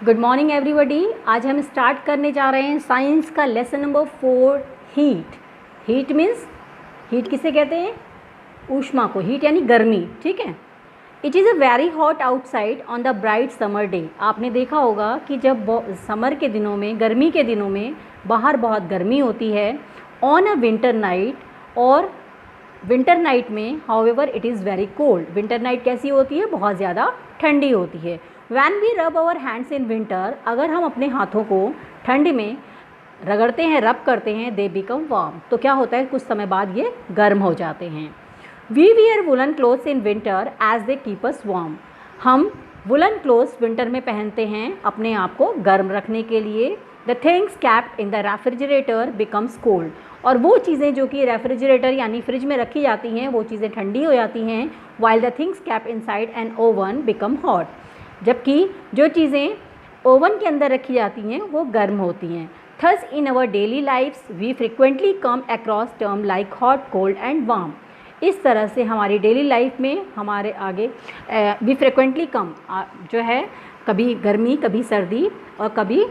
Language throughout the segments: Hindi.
Good morning everybody. आज हम स्टार्ट करने जा रहे हैं साइंस का lesson number 4 heat. Heat means, heat किसे कहते हैं? ऊष्मा को। हीट यानी गर्मी, ठीक है। It is a very hot outside on the bright summer day. आपने देखा होगा कि जब समर के दिनों में, गर्मी के दिनों में बाहर बहुत गर्मी होती है। ऑन अ विंटर नाइट, और विंटर नाइट में however it is very cold. Winter night कैसी होती है? बहुत ज़्यादा ठंडी होती है। वैन वी रब आवर हैंड्स इन विंटर, अगर हम अपने हाथों को ठंड में रगड़ते हैं, रब करते हैं, दे बिकम वार्म, तो क्या होता है? कुछ समय बाद ये गर्म हो जाते हैं। We wear woollen clothes in winter as they keep us warm. हम वुलन क्लोथ्स विंटर में पहनते हैं अपने आप को गर्म रखने के लिए। The things capped in the refrigerator becomes cold, और वो चीज़ें जो कि रेफ्रिजरेटर यानी फ्रिज में रखी जाती हैं वो चीज़ें ठंडी हो जाती हैं। While the things capped inside N oven become hot, जबकि जो चीज़ें ओवन के अंदर रखी जाती हैं वो गर्म होती हैं। Thus in our daily lives we frequently come across term like hot, cold and warm. इस तरह से हमारी डेली लाइफ में हमारे आगे वी फ्रिक्वेंटली कम जो है, कभी गर्मी, कभी सर्दी और कभी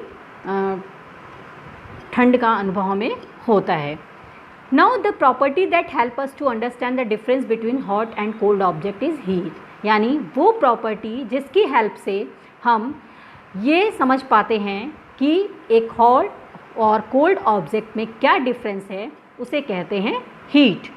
ठंड का अनुभव हमें होता है। Now the property that help us to understand the difference between hot and cold object is heat, यानी वो प्रॉपर्टी जिसकी हेल्प से हम ये समझ पाते हैं कि एक हॉट और कोल्ड ऑब्जेक्ट में क्या डिफरेंस है, उसे कहते हैं heat,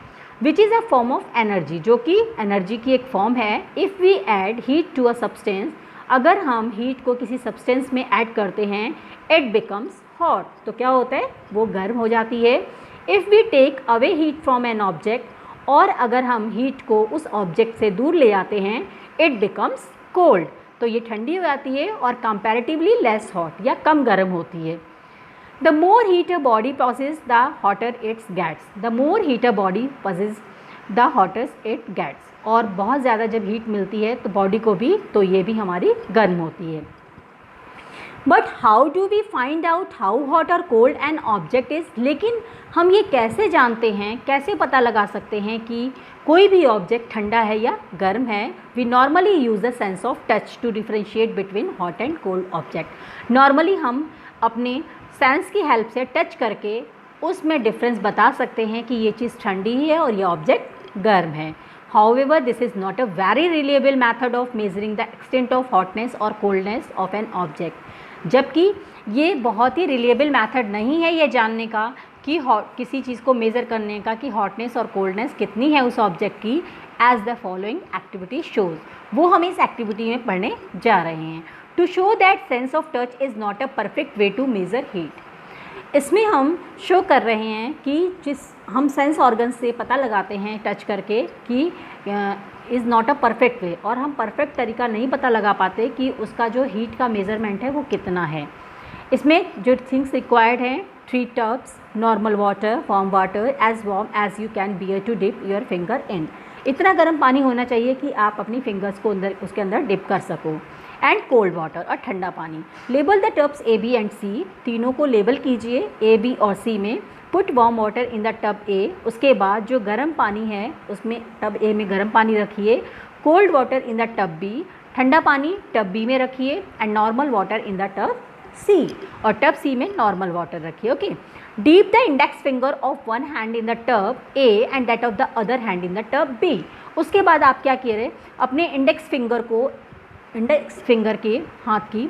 which is a form of energy, जो कि एनर्जी की एक फॉर्म है। If we add heat to a substance, अगर हम हीट को किसी सब्सटेंस में ऐड करते हैं, इट बिकम्स हॉट, तो क्या होता है? वो गर्म हो जाती है। If we take away heat from an object, और अगर हम हीट को उस ऑब्जेक्ट से दूर ले जाते हैं, इट बिकम्स कोल्ड, तो ये ठंडी हो जाती है और कंपैरेटिवली लेस हॉट या कम गर्म होती है। The more heat a body possess the hotter it's gets, the more heat a body possess the hotter it gets, और बहुत ज़्यादा जब हीट मिलती है तो बॉडी को भी, तो ये भी हमारी गर्म होती है। But how do we find out how hot और कोल्ड एन ऑब्जेक्ट इज़, लेकिन हम ये कैसे जानते हैं, कैसे पता लगा सकते हैं कि कोई भी ऑब्जेक्ट ठंडा है या गर्म है? We normally use the sense of touch to differentiate between hot and cold object. Normally हम अपने सेंस की हेल्प से टच करके उसमें डिफरेंस बता सकते हैं कि ये चीज़ ठंडी है और ये ऑब्जेक्ट गर्म है। However, this is not a very reliable method of measuring the extent of hotness or coldness of an object. जबकि ये बहुत ही रिलेबल मेथड नहीं है ये जानने का कि किसी चीज़ को मेज़र करने का कि हॉटनेस और कोल्डनेस कितनी है उस ऑब्जेक्ट की। As the following activity shows, वो हम इस एक्टिविटी में पढ़ने जा रहे हैं। To show that sense of touch is not a perfect way to measure heat, इसमें हम शो कर रहे हैं कि जिस हम सेंस ऑर्गन से पता लगाते हैं टच करके कि इज़ नॉट अ परफेक्ट वे, और हम परफेक्ट तरीका नहीं पता लगा पाते कि उसका जो हीट का मेज़रमेंट है वो कितना है। इसमें जो थिंग्स रिक्वायर्ड हैं, 3 tubs, normal water, warm water, as warm as you can bear to dip your finger in, इतना गर्म पानी होना चाहिए कि आप अपनी फिंगर्स को उसके अंदर डिप कर सको। एंड कोल्ड वाटर, और ठंडा पानी। Label the tubs A B and C, तीनों को लेबल कीजिए ए बी और सी में। Put warm water in the tub A, उसके बाद जो गर्म पानी है उसमें टब ए में गर्म पानी रखिए। Cold water in the tub B, ठंडा पानी टब बी में रखिए। And normal water in the tub C, और टब सी में नॉर्मल वाटर रखिए। Okay. Dip the index finger of one hand in the tub A and that of the other hand in the tub B. उसके बाद आप क्या किए रहे, अपने इंडेक्स फिंगर के हाथ की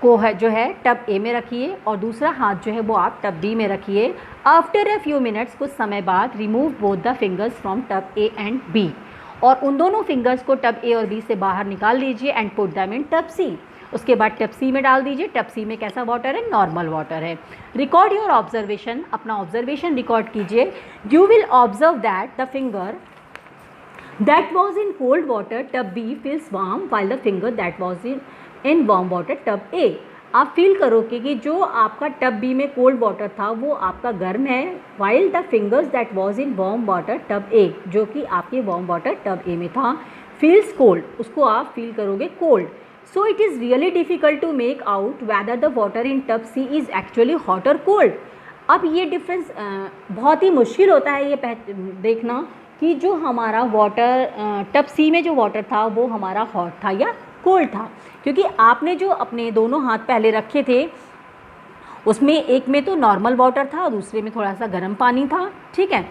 को है जो है टब ए में रखिए, और दूसरा हाथ जो है वो आप टब बी में रखिए। आफ्टर अ फ्यू मिनट्स, कुछ समय बाद, remove both the fingers from tub A and B, और उन दोनों फिंगर्स को टब ए और बी से बाहर निकाल दीजिए। And put them in tub C, उसके बाद टब सी में डाल दीजिए। टब सी में कैसा वाटर है? नॉर्मल वाटर है। रिकॉर्ड योर ऑब्जर्वेशन, अपना ऑब्जर्वेशन रिकॉर्ड कीजिए। You will observe that the finger that was in cold water tub B feels warm while the finger that was in warm water tub A, आप फील करोगे कि जो आपका टब बी में कोल्ड वाटर था वो आपका गर्म है, while the fingers that was in warm water tub A, जो कि आपके warm water tub A में था, feels cold, उसको आप फील करोगे cold. So it is really difficult to make out whether the water in tub C is actually hot or cold. अब ये डिफरेंस बहुत ही मुश्किल होता है ये देखना कि जो हमारा वाटर टब सी में जो वाटर था वो हमारा हॉट था या कोल्ड था, क्योंकि आपने जो अपने दोनों हाथ पहले रखे थे उसमें एक में तो नॉर्मल वाटर था और दूसरे में थोड़ा सा गर्म पानी था, ठीक है।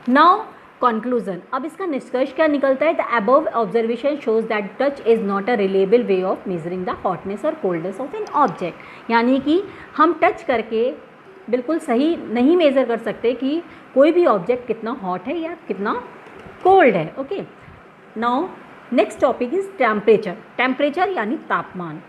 नाउ कंक्लूजन, अब इसका निष्कर्ष क्या निकलता है, the above observation shows that touch is not a reliable way of measuring the hotness और कोल्डनेस ऑफ एन ऑब्जेक्ट, यानी कि हम टच करके बिल्कुल सही नहीं मेज़र कर सकते कि कोई भी ऑब्जेक्ट कितना हॉट है या कितना कोल्ड है। Okay, now next topic is temperature. Temperature यानी तापमान।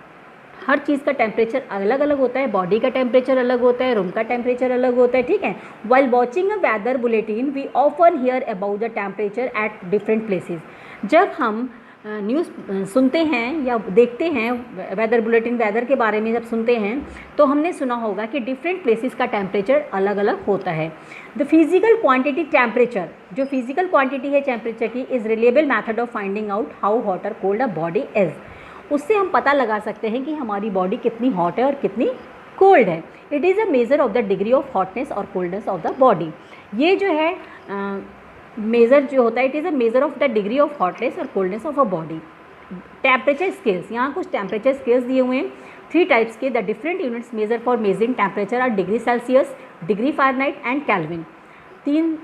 हर चीज़ का टेम्परेचर अलग अलग होता है, बॉडी का टेम्परेचर अलग होता है, रूम का टेम्परेचर अलग होता है, ठीक है। While watching a weather bulletin we often hear about the temperature at different places. जब हम न्यूज़ सुनते हैं या देखते हैं, वेदर बुलेटिन वेदर के बारे में जब सुनते हैं तो हमने सुना होगा कि डिफरेंट प्लेसेस का टेम्परेचर अलग अलग होता है। द फिजिकल क्वांटिटी टेम्परेचर, जो फिजिकल क्वांटिटी है टेम्परेचर की, is reliable method of finding out how hot और कोल्ड अ बॉडी इज़। उससे हम पता लगा सकते हैं कि हमारी बॉडी कितनी हॉट है और कितनी कोल्ड है। It is a measure of the degree of hotness और कोल्डनेस ऑफ द बॉडी। ये जो है मेज़र जो होता है, it is a measure of the degree of hotness और coldness of a body. Temperature scales, यहाँ कुछ टेम्परेचर स्केल्स दिए हुए हैं 3 टाइप्स के। The different units measure for measuring temperature are degree Celsius, degree Fahrenheit and Kelvin. 3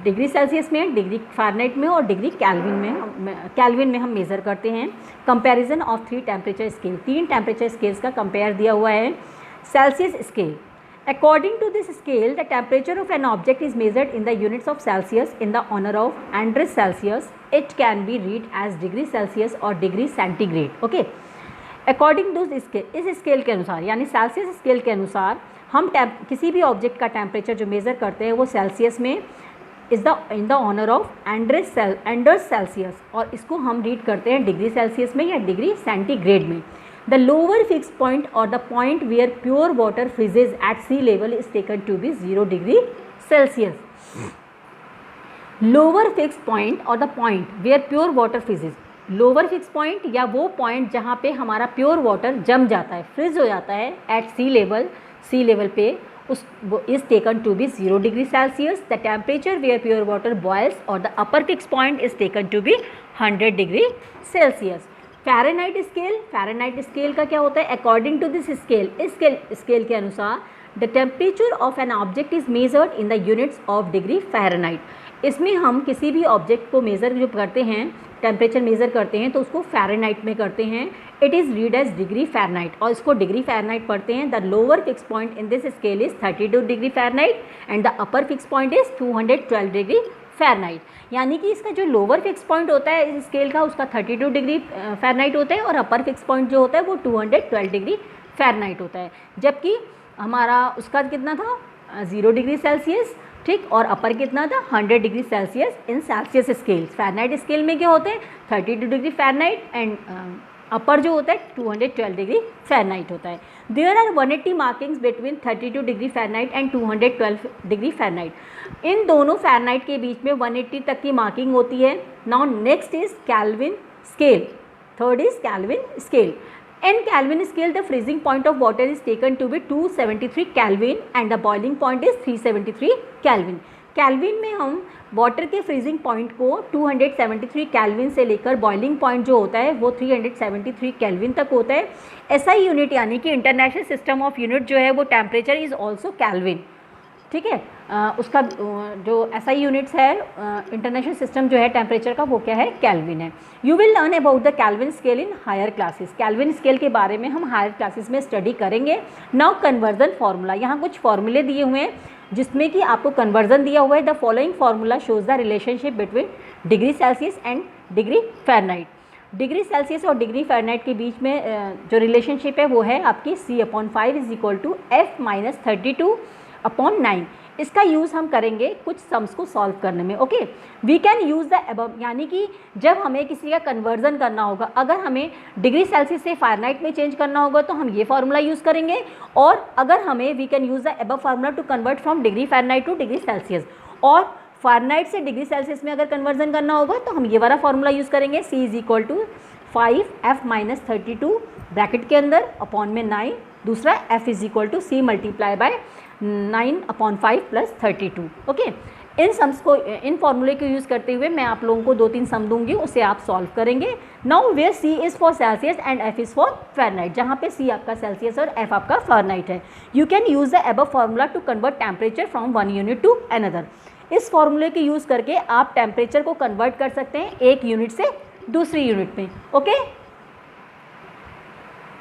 degree Celsius में, डिग्री फ़ारेनहाइट में और डिग्री केल्विन में हम मेज़र करते हैं। Comparison of 3 temperature scale, 3 temperature scales का कंपेयर दिया हुआ है। Celsius scale, according to this scale the temperature of an object is measured in the units of Celsius in the honor of Andres Celsius. It can be read as degree Celsius or degree centigrade. Okay, according to this scale, इस स्केल के अनुसार यानी सेल्सियस स्केल के अनुसार हम किसी भी ऑब्जेक्ट का टेम्परेचर जो मेज़र करते हैं वो सेल्सियस में is the in the honour of Anders Celsius, और इसको हम रीड करते हैं डिग्री सेल्सियस में या डिग्री सेंटीग्रेड में। The lower fixed point or the point where pure water freezes at sea level is taken to be 0 degree Celsius. Lower fixed point or the point where pure water freezes, lower fixed point या वो point जहाँ पे हमारा pure water जम जाता है, freeze हो जाता है at sea level पे, उस is taken to be 0 degree Celsius. The temperature where pure water boils or the upper fixed point is taken to be 100 degree Celsius. Fahrenheit scale, Fahrenheit scale का क्या होता है, अकॉर्डिंग टू दिस स्केल, इस स्केल के अनुसार the temperature of N object is measured in the units of degree Fahrenheit. इसमें हम किसी भी ऑब्जेक्ट को मेज़र जो करते हैं, टेम्परेचर मेज़र करते हैं तो उसको फ़ारेनहाइट में करते हैं। It is read as degree Fahrenheit और इसको डिग्री फ़ारेनहाइट पढ़ते हैं। The lower fix point in this scale is 32 degree Fahrenheit and the upper fix point is 212 degree Fahrenheit. यानी कि इसका जो लोअर फिक्स पॉइंट होता है इस स्केल का उसका 32 डिग्री फ़ारेनहाइट होता है और अपर फिक्स पॉइंट जो होता है वो 212 डिग्री फ़ारेनहाइट होता है। जबकि हमारा उसका कितना था 0 डिग्री सेल्सियस, ठीक, और अपर कितना था 100 degree Celsius in Celsius scale. Fahrenheit scale में क्या होते हैं 32 डिग्री फ़ारेनहाइट एंड अपर जो होता है 212 डिग्री फ़ारेनहाइट होता है। There are 180 markings between 32 degree Fahrenheit and 212 degree Fahrenheit. इन दोनों फ़ारेनहाइट के बीच में 180 तक की मार्किंग होती है। Now next is kelvin scale, third is kelvin scale. In Kelvin scale, the freezing point of water is taken to be 273 Kelvin and the boiling point is 373 Kelvin. Kelvin में हम वाटर के फ्रीजिंग पॉइंट को 273 केल्विन से लेकर बॉइलिंग पॉइंट जो होता है वो 373 केल्विन तक होता है। एसआई यूनिट यानी कि इंटरनेशनल सिस्टम ऑफ यूनिट जो है वो टेम्परेचर इज़ ऑल्सो केल्विन, ठीक है। उसका जो एसआई यूनिट्स है इंटरनेशनल सिस्टम जो है टेम्परेचर का वो क्या है केल्विन है। You will learn about the Kelvin scale in higher classes. Kelvin scale के बारे में हम हायर क्लासेस में स्टडी करेंगे। नाउ कन्वर्जन फार्मूला, यहाँ कुछ फॉर्मूले दिए हुए हैं जिसमें कि आपको कन्वर्जन दिया हुआ है। The following formula shows the relationship between degree Celsius and degree Fahrenheit. Degree Celsius और डिग्री फ़ारेनहाइट के बीच में जो रिलेशनशिप है वो है आपकी C/5 is equal to F-32/9। इसका यूज़ हम करेंगे कुछ सम्स को सॉल्व करने में। Okay, we can use the above, यानी कि जब हमें किसी का कन्वर्जन करना होगा, अगर हमें डिग्री सेल्सियस से फ़ारेनहाइट में चेंज करना होगा तो हम ये फार्मूला यूज़ करेंगे, और अगर हमें we can use the above formula to convert from degree Fahrenheit to degree Celsius, और फ़ारेनहाइट से डिग्री सेल्सियस में अगर कन्वर्जन करना होगा तो हम ये वाला फार्मूला यूज़ करेंगे। C is equal to 5F-32 bracket के अंदर अपॉन में 9, दूसरा F is equal to C multiply by 9/5 + 32। Okay, इन फॉर्मूले को यूज़ करते हुए मैं आप लोगों को 2-3 सम दूंगी, उसे आप सॉल्व करेंगे। Now where C is for Celsius and F is for Fahrenheit, जहाँ पे C आपका सेल्सियस और F आपका फ़ारेनहाइट है। You can use the above formula to convert temperature from one unit to another. इस फॉर्मूले के यूज़ करके आप टेम्परेचर को कन्वर्ट कर सकते हैं एक यूनिट से दूसरी यूनिट में। ओके